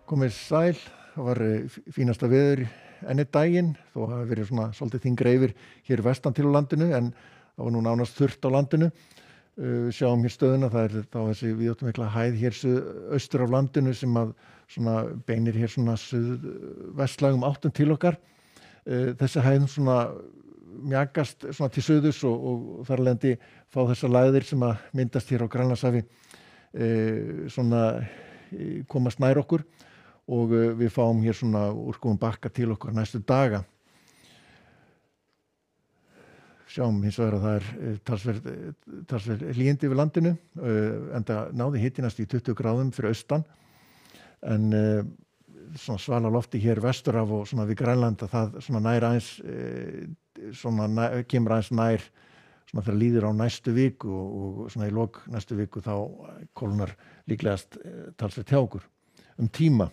Komið sæl, það var fínasta veður enn einn daginn, þó hafi verið svona svolítið þyngra yfir hér vestan til á landinu, en það var nú nánast þurrt á landinu. Sjáum hér stöðuna, það er þá þessi víðáttumikla hæð hér austur af landinu sem að svona beinir hér svona suðvestlægum áttum til okkar. Þessi hæð svona mjakast svona til suðurs og þar af leiðandi fá þessar lægðir sem að myndast hér á Grænlandshafi svona komast nær okkur og við fáum hér svona úrkomum bakka til okkar næstu daga. Sjáum hins vegar að það er talsverð hlýindi yfir landinu, enda náði hiti næst í 20 gráðum fyrir austan, en svona svala lofti hér vestur af og svona við Grænland að það svona nær aðeins kemur aðeins nær svona þegar líður á næstu viku og svona í lok næstu viku þá kólnar líklegast talsvert hjá okkur tíma.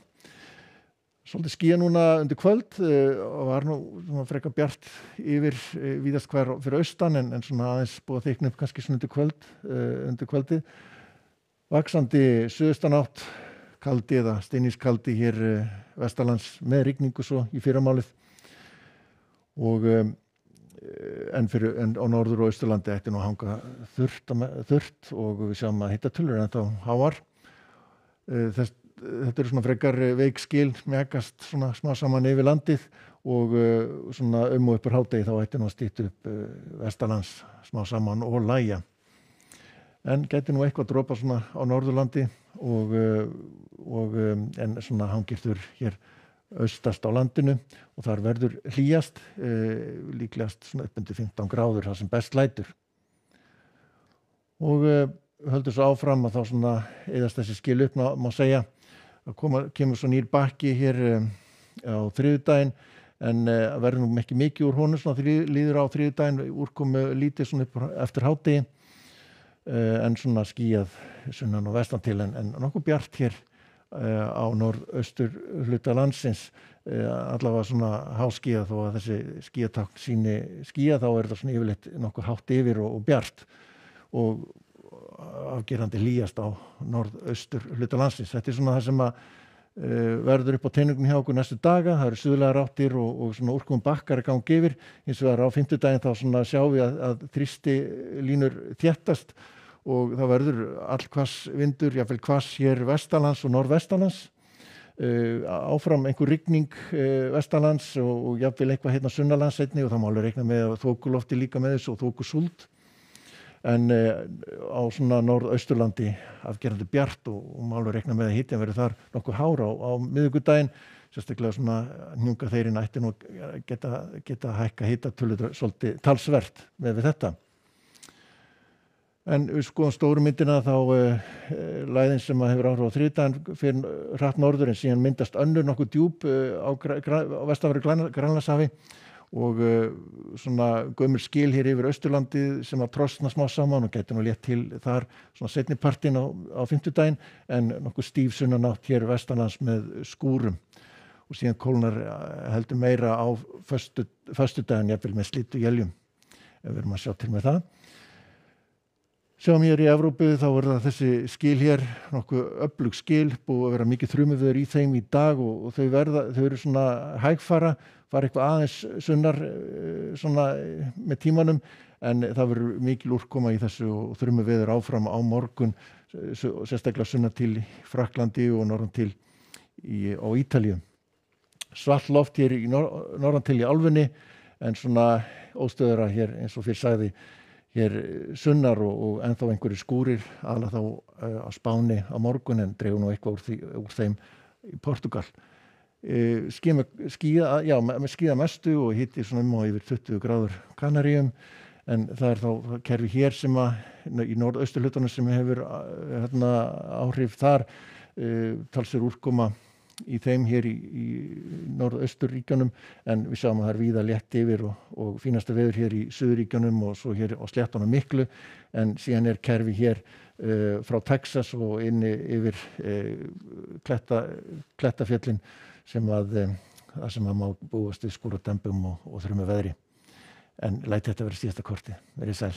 Svolítið skýja núna undir kvöld og var nú svona frekar bjart yfir víðast hvar fyrir austan en svona aðeins búið að þykna upp kannski svona undir kvöldið. Vaxandi suðaustanátt, kaldi eða steinískaldi hér vestanlands með rigningu svo í fyrramálið og en á norður og austurlandi ætti nú að hanga þurrt og við sjáum að hitatölur ennþá háar. Þetta eru svona frekar veikskil mjakast svona smá saman yfir landið og svona og upp úr hádegi þá ætti nú að stytta upp vestanlands smá saman og lægja. En gæti nú eitthvað dropa svona á Norðurlandi en svona hangir þurr hér austast á landinu og þar verður hlýjast, líklegast svona upp undir 15 gráður þar sem best lætur. Og höldum svo áfram að þá svona eyðast þessi skil upp má segja. Það kemur svo nýr bakki hér á þriðjudaginn en verður nú ekki mikið úr honum svona líður á þriðjudaginn, úrkomu lítið svona upp eftir hádegi en svona skýjað sunnan og vestan til en nokkuð bjart hér á norðaustur hluta landsins, allavega svona háskýjað þó að þessi skýjatákn sýni skýjað þá er þetta svona yfirleitt nokkuð hátt yfir og bjart og afgerandi hlýjast á norðaustur hluta landsins. Þetta er svona það sem að verður upp á teiningunum hjá okkur næstu daga. Það eru suðlægar áttir og svona úrkomum bakkar að gangi yfir. Hins vegar á fimmtudaginn þá svona sjáum við að þrýstilínur þéttast og það verður allhvass vindur, jafnvel hvass hér vestanlands og norðvestanlands. Áfram einhver rigning vestanlands og jafnvel eitthvað hérna sunnanlands einnig og það má alveg reikna með þokulofti líka með þessu og þokusúld. En á svona norðausturlandi afgerandi bjart og má alveg reikna með að hitin verður þar nokkuð hár á miðvikudaginn, sérstaklega svona hnjúkaþeyrin ætti nú geta hækka hitatölur svolítið talsvert með þetta. En við skoðum stóru myndina þá læðin sem hefur áhrif á þriðjudaginn fyrir hratt norður en síðan myndast önnur nokkuð djúp á vestanverðu Grænlandshafi og svona gömul skil hér yfir Austurlandið sem að trosna smá saman og gæti nú létt til þar svona seinnipartinn á fimmtudaginn en nokkuð stíf sunnanátt hér vestanlands með skúrum og síðan kólnar heldur meira á föstudaginn jafnvel með slydduéljum ef við erum að sjá til með það. Sjáum hér í Evrópu þá er það þessi skil hér, nokkuð öflug skil, búið að vera mikið þrumuveður í þeim í dag og þau eru svona hægfara, fara eitthvað aðeins sunnar svona með tímanum en það verður mikil úrkoma í þessu og þrumuveður áfram á morgun, sérstaklega sunnar til Frakklandi og norðan til á Ítalíu. Svalt loft hér norðan til í álfunni en svona óstöðura hér eins og fyrir sagði hér sunnar og ennþá einhverjir skúrir aðalega þá á Spáni á morgun en dregur nú eitthvað úr þeim í Portúgal. Skýða mestu og hiti svona og yfir 20 gráður Kanaríum en það er þá kerfi hér sem að í norðausturhlutanum sem hefur áhrif þar talsverð úrkoma í þeim hér í norðausturríkjunum en við sjáum að það er víða létt yfir og fínasta veður hér í suðurríkjunum og svo hér á sléttunum miklu en síðan er kerfi hér frá Texas og inni yfir klettafjöllin sem að má búast við skúradembum og þrumuveðri en læt þetta vera síðasta kortið. Verið sæl.